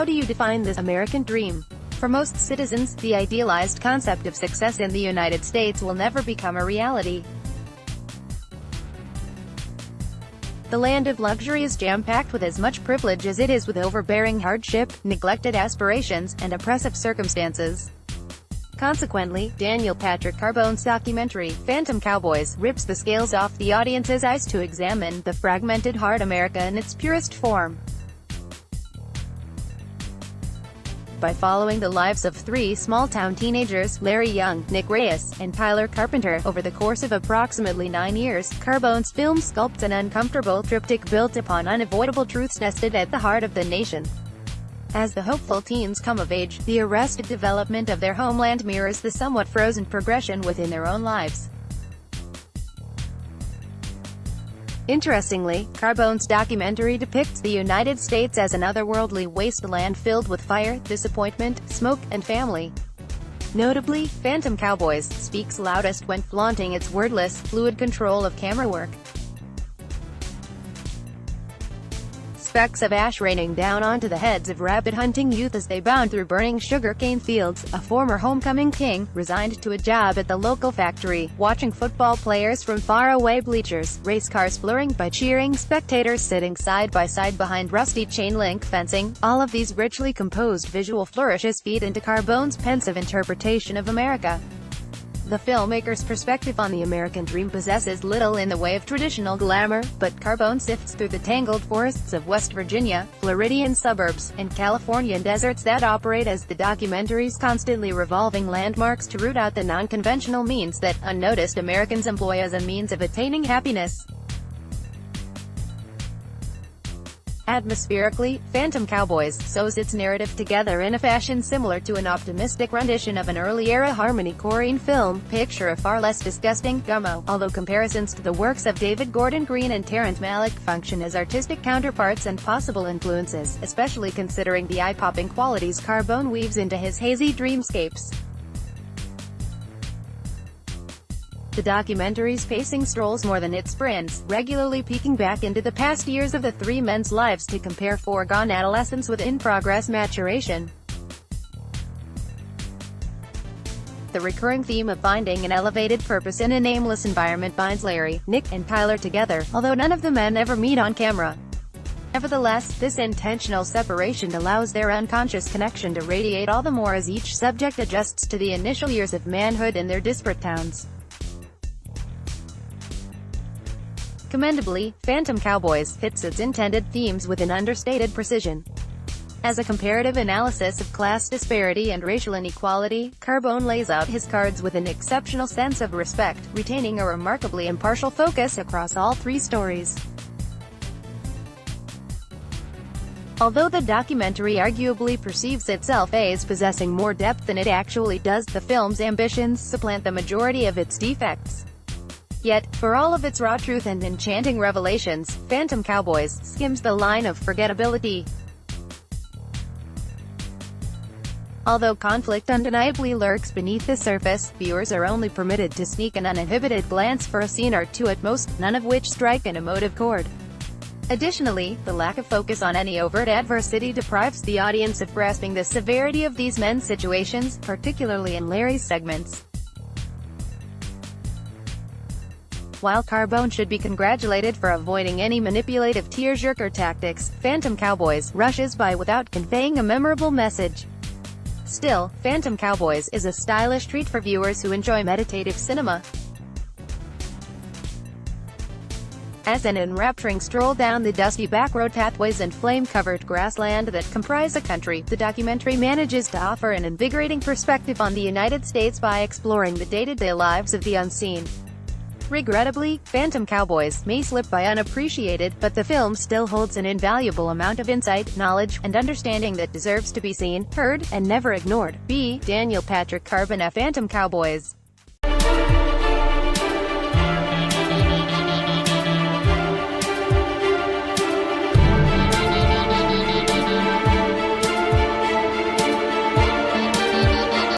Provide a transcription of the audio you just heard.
How do you define this American dream? For most citizens, the idealized concept of success in the United States will never become a reality. The land of luxury is jam-packed with as much privilege as it is with overbearing hardship, neglected aspirations, and oppressive circumstances. Consequently, Patrick Carbone's documentary, Phantom Cowboys, rips the scales off the audience's eyes to examine the fragmented hard America in its purest form. By following the lives of three small-town teenagers, Larry Young, Nick Reyes, and Tyler Carpenter, over the course of approximately 9 years, Carbone's film sculpts an uncomfortable triptych built upon unavoidable truths nested at the heart of the nation. As the hopeful teens come of age, the arrested development of their homeland mirrors the somewhat frozen progression within their own lives. Interestingly, Carbone's documentary depicts the United States as an otherworldly wasteland filled with fire, disappointment, smoke, and family. Notably, Phantom Cowboys speaks loudest when flaunting its wordless, fluid control of camera work. Specks of ash raining down onto the heads of rabbit-hunting youth as they bound through burning sugarcane fields, a former homecoming king, resigned to a job at the local factory, watching football players from faraway bleachers, race cars flooring by cheering spectators sitting side by side behind rusty chain-link fencing. All of these richly composed visual flourishes feed into Carbone's pensive interpretation of America. The filmmaker's perspective on the American dream possesses little in the way of traditional glamour, but Carbone sifts through the tangled forests of West Virginia, Floridian suburbs, and Californian deserts that operate as the documentary's constantly revolving landmarks to root out the non-conventional means that unnoticed Americans employ as a means of attaining happiness. Atmospherically, Phantom Cowboys sews its narrative together in a fashion similar to an optimistic rendition of an early-era Harmony Korine film. Picture a far less disgusting Gummo, although comparisons to the works of David Gordon Green and Terrence Malick function as artistic counterparts and possible influences, especially considering the eye-popping qualities Carbone weaves into his hazy dreamscapes. The documentary's pacing strolls more than it sprints, regularly peeking back into the past years of the three men's lives to compare foregone adolescence with in-progress maturation. The recurring theme of finding an elevated purpose in a nameless environment binds Larry, Nick, and Tyler together, although none of the men ever meet on camera. Nevertheless, this intentional separation allows their unconscious connection to radiate all the more as each subject adjusts to the initial years of manhood in their disparate towns. Commendably, Phantom Cowboys hits its intended themes with an understated precision. As a comparative analysis of class disparity and racial inequality, Carbone lays out his cards with an exceptional sense of respect, retaining a remarkably impartial focus across all three stories. Although the documentary arguably perceives itself as possessing more depth than it actually does, the film's ambitions supplant the majority of its defects. Yet, for all of its raw truth and enchanting revelations, Phantom Cowboys skims the line of forgettability. Although conflict undeniably lurks beneath the surface, viewers are only permitted to sneak an uninhibited glance for a scene or two at most, none of which strike an emotive chord. Additionally, the lack of focus on any overt adversity deprives the audience of grasping the severity of these men's situations, particularly in Larry's segments. While Carbone should be congratulated for avoiding any manipulative tearjerker tactics, Phantom Cowboys rushes by without conveying a memorable message. Still, Phantom Cowboys is a stylish treat for viewers who enjoy meditative cinema. As an enrapturing stroll down the dusty backroad pathways and flame-covered grassland that comprise a country, the documentary manages to offer an invigorating perspective on the United States by exploring the day-to-day lives of the unseen. Regrettably, Phantom Cowboys may slip by unappreciated, but the film still holds an invaluable amount of insight, knowledge, and understanding that deserves to be seen, heard, and never ignored. Patrick Carbone, Phantom Cowboys.